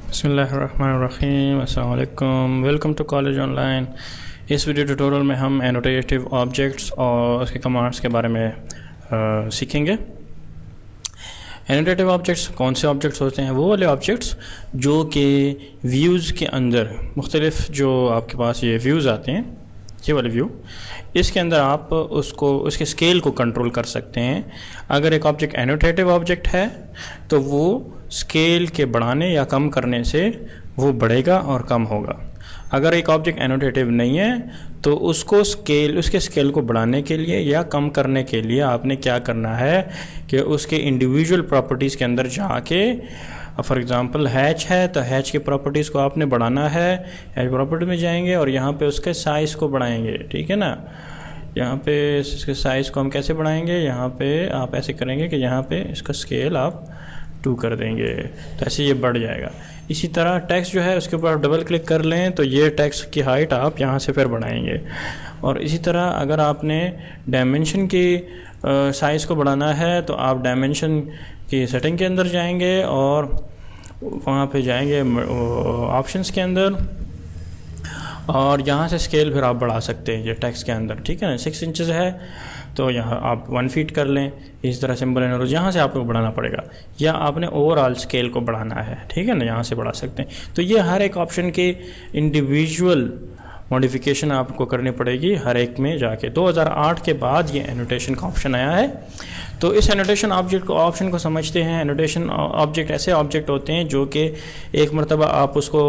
बिस्मिल्लाहिर्रहमानिर्रहीम, अस्सलाम वालेकुम। Welcome to college online. इस वीडियो ट्यूटोरियल में हम एनोटेटिव ऑब्जेक्ट्स और उसके कमांड्स के बारे में सीखेंगे। एनोटेटिव ऑब्जेक्ट्स कौन से ऑब्जेक्ट्स होते हैं? वो वाले ऑब्जेक्ट्स जो कि व्यूज़ के अंदर मुख्तलिफ जो आपके पास ये व्यूज़ आते हैं, ये वाले व्यू, इसके अंदर आप उसके स्केल को कंट्रोल कर सकते हैं। अगर एक ऑब्जेक्ट एनोटेटिव ऑब्जेक्ट है तो वो स्केल के बढ़ाने या कम करने से वो बढ़ेगा और कम होगा। अगर एक ऑब्जेक्ट एनोटेटिव नहीं है तो उसके स्केल को बढ़ाने के लिए या कम करने के लिए आपने क्या करना है कि उसके इंडिविजुअल प्रॉपर्टीज़ के अंदर जाके, फॉर एग्ज़ाम्पल हैच है तो हैच की प्रॉपर्टीज़ को आपने बढ़ाना है। हैच प्रॉपर्टी में जाएंगे और यहाँ पे उसके साइज़ को बढ़ाएंगे, ठीक है ना। यहाँ पे इसके साइज़ को हम कैसे बढ़ाएंगे? यहाँ पे आप ऐसे करेंगे कि यहाँ पे इसका स्केल आप 2 कर देंगे, तो ऐसे ये बढ़ जाएगा। इसी तरह टेक्स्ट जो है उसके ऊपर आप डबल क्लिक कर लें तो ये टेक्स्ट की हाइट आप यहाँ से फिर बढ़ाएंगे। और इसी तरह अगर आपने डायमेंशन की साइज़ को बढ़ाना है तो आप डायमेंशन की सेटिंग के अंदर जाएंगे और वहाँ पे जाएंगे ऑप्शंस के अंदर और यहाँ से स्केल फिर आप बढ़ा सकते हैं ये टेक्स्ट के अंदर, ठीक है ना। 6 इंचज़ है तो यहाँ आप 1 फीट कर लें। इस तरह सिंबल एंड रोज यहाँ से आपको बढ़ाना पड़ेगा या आपने ओवरऑल स्केल को बढ़ाना है, ठीक है ना, यहाँ से बढ़ा सकते हैं। तो ये हर एक ऑप्शन की इंडिविजुअल मॉडिफिकेशन आपको करनी पड़ेगी हर एक में जाके। 2008 के बाद ये एनोटेशन का ऑप्शन आया है। तो इस एनोटेशन ऑप्शन को समझते हैं। एनोटेशन ऑब्जेक्ट ऐसे ऑब्जेक्ट होते हैं जो कि एक मरतबा आप उसको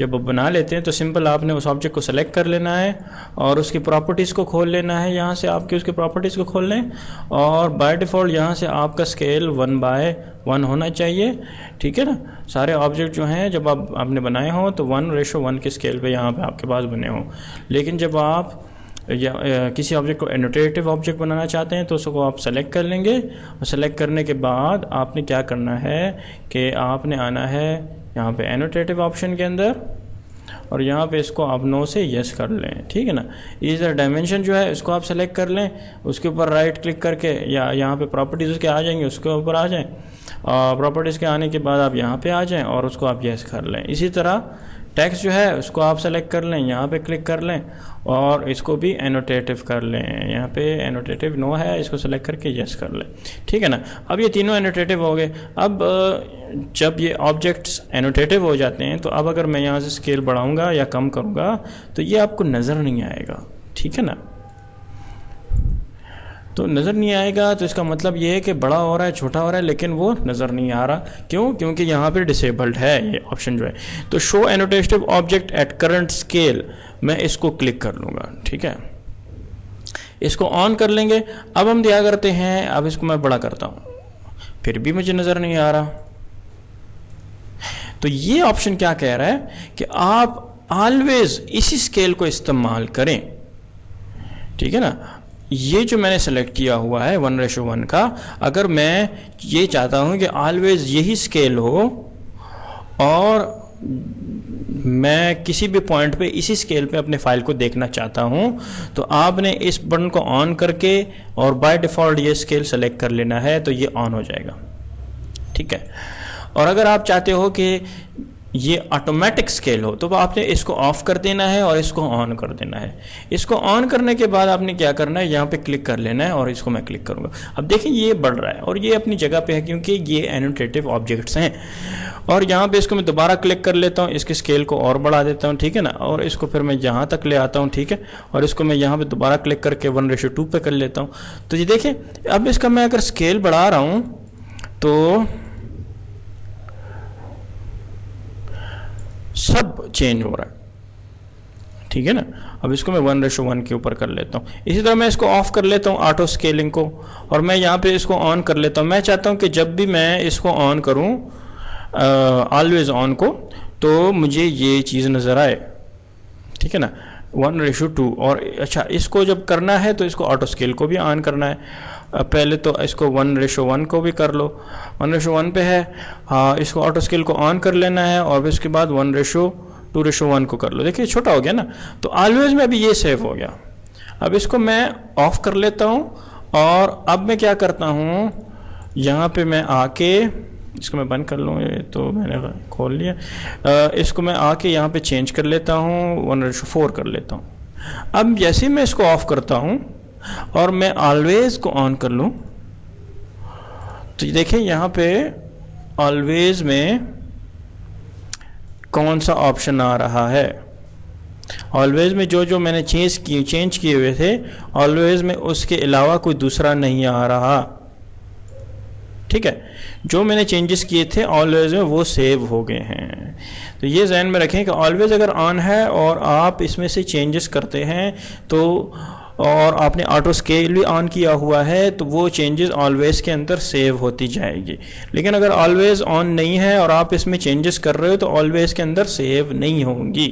जब बना लेते हैं तो सिंपल आपने उस ऑब्जेक्ट को सेलेक्ट कर लेना है और उसकी प्रॉपर्टीज़ को खोल लेना है। यहाँ से आपकी उसकी प्रॉपर्टीज़ को खोल लें और बाय डिफ़ॉल्ट यहाँ से आपका स्केल 1/1 होना चाहिए, ठीक है ना। सारे ऑब्जेक्ट जो हैं जब आपने बनाए हों तो 1:1 के स्केल पे यहाँ पे आपके पास बने हों। लेकिन जब आप किसी ऑब्जेक्ट को एनोटेटिव ऑब्जेक्ट बनाना चाहते हैं तो उसको आप सेलेक्ट कर लेंगे और सेलेक्ट करने के बाद आपने क्या करना है कि आपने आना है यहाँ पे एनोटेटिव ऑप्शन के अंदर और यहाँ पे इसको आप नो से यस कर लें, ठीक है ना। इधर डायमेंशन जो है इसको आप सेलेक्ट कर लें, उसके ऊपर राइट क्लिक करके या यहाँ पे प्रॉपर्टीज़ उसके आ जाएंगे, उसके ऊपर आ जाएं और प्रॉपर्टीज़ के आने के बाद आप यहाँ पे आ जाएं और उसको आप यस कर लें। इसी तरह टेक्स्ट जो है उसको आप सेलेक्ट कर लें, यहाँ पे क्लिक कर लें और इसको भी एनोटेटिव कर लें। यहाँ पे एनोटेटिव नो है, इसको सेलेक्ट करके यस कर लें, ठीक है ना। अब ये तीनों एनोटेटिव हो गए। अब जब ये ऑब्जेक्ट्स एनोटेटिव हो जाते हैं तो अब अगर मैं यहाँ से स्केल बढ़ाऊँगा या कम करूँगा तो ये आपको नज़र नहीं आएगा, ठीक है ना। तो नज़र नहीं आएगा तो इसका मतलब ये है कि बड़ा हो रहा है, छोटा हो रहा है, लेकिन वो नज़र नहीं आ रहा। क्यों? क्योंकि यहाँ पे डिसेबल्ड है ये ऑप्शन जो है। तो show annotative object at current scale, मैं इसको क्लिक कर लूँगा, ठीक है। इसको ऑन कर लेंगे। अब हम दिया करते हैं, अब इसको मैं बड़ा करता हूँ, फिर भी मुझे नज़र नहीं आ रहा। तो ये ऑप्शन क्या कह रहा है कि आप ऑलवेज इसी स्केल को इस्तेमाल करें, ठीक है ना। ये जो मैंने सेलेक्ट किया हुआ है 1:1 का, अगर मैं ये चाहता हूँ कि ऑलवेज यही स्केल हो और मैं किसी भी पॉइंट पे इसी स्केल पे अपने फाइल को देखना चाहता हूँ तो आपने इस बटन को ऑन करके और बाय डिफ़ॉल्ट ये स्केल सेलेक्ट कर लेना है तो ये ऑन हो जाएगा, ठीक है। और अगर आप चाहते हो कि ये ऑटोमेटिक स्केल हो तो आपने इसको ऑफ कर देना है और इसको ऑन कर देना है। इसको ऑन करने के बाद आपने क्या करना है, यहाँ पे क्लिक कर लेना है और इसको मैं क्लिक करूँगा। अब देखिए ये बढ़ रहा है और ये अपनी जगह पे है क्योंकि ये एनोटेटिव ऑब्जेक्ट्स हैं। और यहाँ पे इसको मैं दोबारा क्लिक कर लेता हूँ, इसके स्केल को और बढ़ा देता हूँ, ठीक है ना। और इसको फिर मैं यहाँ तक ले आता हूँ, ठीक है। और इसको मैं यहाँ पर दोबारा क्लिक करके 1:2 पे कर लेता हूँ। तो ये देखिए अब इसका मैं अगर स्केल बढ़ा रहा हूँ तो सब चेंज हो रहा है, ठीक है ना। अब इसको मैं 1:1 के ऊपर कर लेता हूँ। इसी तरह मैं इसको ऑफ कर लेता हूँ ऑटो स्केलिंग को और मैं यहाँ पे इसको ऑन कर लेता हूँ। मैं चाहता हूँ कि जब भी मैं इसको ऑन करूँ ऑलवेज ऑन को तो मुझे ये चीज़ नज़र आए, ठीक है ना, 1:2। और अच्छा, इसको जब करना है तो इसको ऑटो स्केल को भी ऑन करना है। पहले तो इसको 1:1 को भी कर लो, 1:1 पे है, हाँ, इसको ऑटो स्केल को ऑन कर लेना है और फिर उसके बाद 1:2:1 को कर लो। देखिए छोटा हो गया ना। तो ऑलवेज में अभी ये सेव हो गया। अब इसको मैं ऑफ कर लेता हूँ और अब मैं क्या करता हूँ, यहाँ पे मैं आके इसको मैं बंद कर लूँ, ये तो मैंने खोल लिया। इसको मैं आके यहाँ पे चेंज कर लेता हूँ, 1:4 कर लेता हूँ। अब जैसे मैं इसको ऑफ करता हूँ और मैं ऑलवेज को ऑन कर लूँ तो ये देखें यहाँ पे ऑलवेज में कौन सा ऑप्शन आ रहा है। ऑलवेज में जो जो मैंने चेंज किए हुए थे, ऑलवेज में उसके अलावा कोई दूसरा नहीं आ रहा। ठीक है, जो मैंने चेंजेस किए थे ऑलवेज में वो सेव हो गए हैं। तो ये ध्यान में रखें कि ऑलवेज अगर ऑन है और आप इसमें से चेंजेस करते हैं तो, और आपने ऑटो स्केल भी ऑन किया हुआ है, तो वो चेंजेस ऑलवेज के अंदर सेव होती जाएगी। लेकिन अगर ऑलवेज ऑन नहीं है और आप इसमें चेंजेस कर रहे हो तो ऑलवेज के अंदर सेव नहीं होंगी।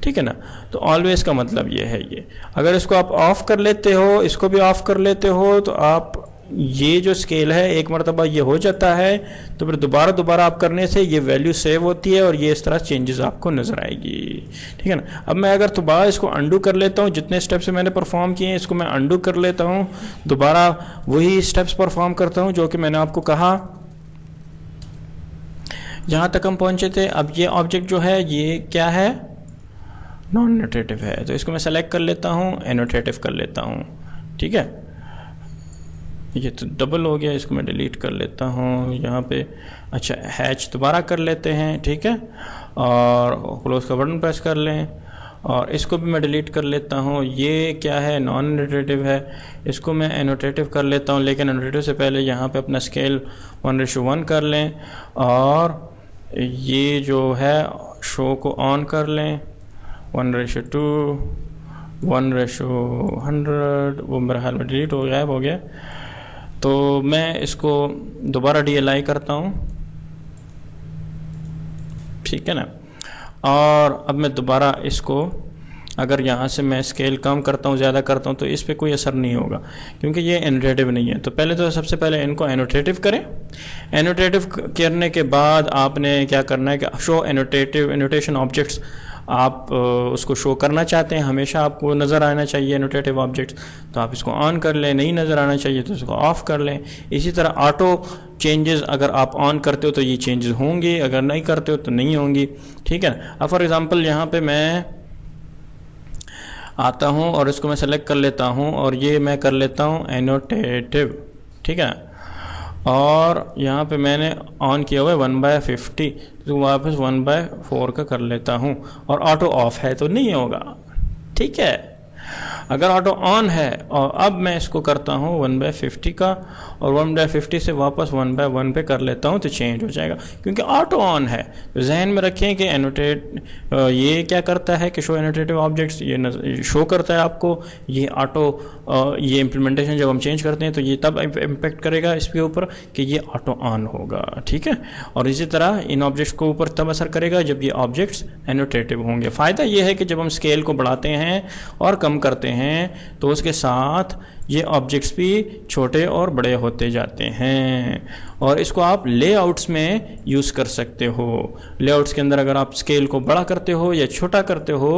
ठीक है ना, तो ऑलवेज का मतलब ये है। ये अगर इसको आप ऑफ कर लेते हो, इसको भी ऑफ कर लेते हो, तो आप ये जो स्केल है एक मरतबा ये हो जाता है तो फिर दोबारा आप करने से ये वैल्यू सेव होती है और ये इस तरह चेंजेस आपको नज़र आएगी। ठीक है ना। अब मैं अगर दोबारा इसको अंडू कर लेता हूँ, जितने स्टेप्स मैंने परफॉर्म किए हैं इसको मैं अंडू कर लेता हूँ, दोबारा वही स्टेप्स परफॉर्म करता हूँ जो कि मैंने आपको कहा। यहाँ तक हम पहुँचे थे। अब ये ऑब्जेक्ट जो है ये क्या है, नॉन एनोटेटिव है, तो इसको मैं सेलेक्ट कर लेता हूँ, एनोटेटिव कर लेता हूँ। ठीक है, ये तो डबल हो गया, इसको मैं डिलीट कर लेता हूँ यहाँ पे। अच्छा, हैच दोबारा कर लेते हैं। ठीक है, और क्लोज का बटन प्रेस कर लें और इसको भी मैं डिलीट कर लेता हूँ। ये क्या है, नॉन एनोटेटिव है, इसको मैं एनोटेटिव कर लेता हूँ। लेकिन एनोटेटिव से पहले यहाँ पे अपना स्केल 1:1 कर लें और ये जो है शो को ऑन कर लें, 1:2, 1:100, वो मेरा हाल में डिलीट हो गया, हो गया। तो मैं इसको दोबारा DLI करता हूँ। ठीक है ना, और अब मैं दोबारा इसको अगर यहाँ से मैं स्केल कम करता हूँ, ज़्यादा करता हूँ, तो इस पर कोई असर नहीं होगा क्योंकि ये एनोटेटिव नहीं है। तो पहले तो सबसे पहले इनको एनोटेटिव करें। एनोटेटिव करने के बाद आपने क्या करना है कि शो एनोटेशन ऑब्जेक्ट्स, आप उसको शो करना चाहते हैं, हमेशा आपको नज़र आना चाहिए एनोटेटिव ऑब्जेक्ट्स, तो आप इसको ऑन कर लें। नहीं नज़र आना चाहिए तो इसको ऑफ़ कर लें। इसी तरह ऑटो चेंजेस अगर आप ऑन करते हो तो ये चेंजेस होंगे, अगर नहीं करते हो तो नहीं होंगी। ठीक है ना। अब फॉर एग्ज़ाम्पल यहाँ पे मैं आता हूँ और इसको मैं सेलेक्ट कर लेता हूँ और ये मैं कर लेता हूँ एनोटेटिव। ठीक है, और यहाँ पे मैंने ऑन किया हुआ है 1/50, तो वापस 1/4 का कर लेता हूँ और ऑटो ऑफ है तो नहीं होगा। ठीक है, अगर ऑटो ऑन है और अब मैं इसको करता हूँ 1/50 का और 1/50 से वापस 1/1 पे कर लेता हूँ तो चेंज हो जाएगा क्योंकि ऑटो ऑन है। तो जहन में रखें कि एनोटेट ये क्या करता है कि शो एनोटेटिव ऑब्जेक्ट्स, ये शो करता है आपको। ये ऑटो ये इम्प्लीमेंटेशन जब हम चेंज करते हैं तो ये तब इम्पेक्ट करेगा इसके ऊपर कि ये ऑटो ऑन होगा। ठीक है, और इसी तरह इन ऑब्जेक्ट्स को ऊपर तब असर करेगा जब ये ऑब्जेक्ट्स एनोटेटिव होंगे। फ़ायदा ये है कि जब हम स्केल को बढ़ाते हैं और कम करते हैं तो उसके साथ ये ऑब्जेक्ट्स भी छोटे और बड़े होते जाते हैं। और इसको आप लेआउट्स में यूज़ कर सकते हो। लेआउट्स के अंदर अगर आप स्केल को बड़ा करते हो या छोटा करते हो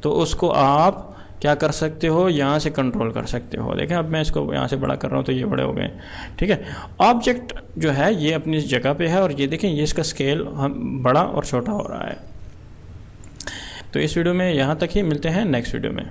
तो उसको आप क्या कर सकते हो, यहाँ से कंट्रोल कर सकते हो। देखें अब मैं इसको यहाँ से बड़ा कर रहा हूँ तो ये बड़े हो गए। ठीक है, ऑब्जेक्ट जो है ये अपनी जगह पे है और ये देखें ये इसका स्केल हम बड़ा और छोटा हो रहा है। तो इस वीडियो में यहाँ तक ही, मिलते हैं नेक्स्ट वीडियो में।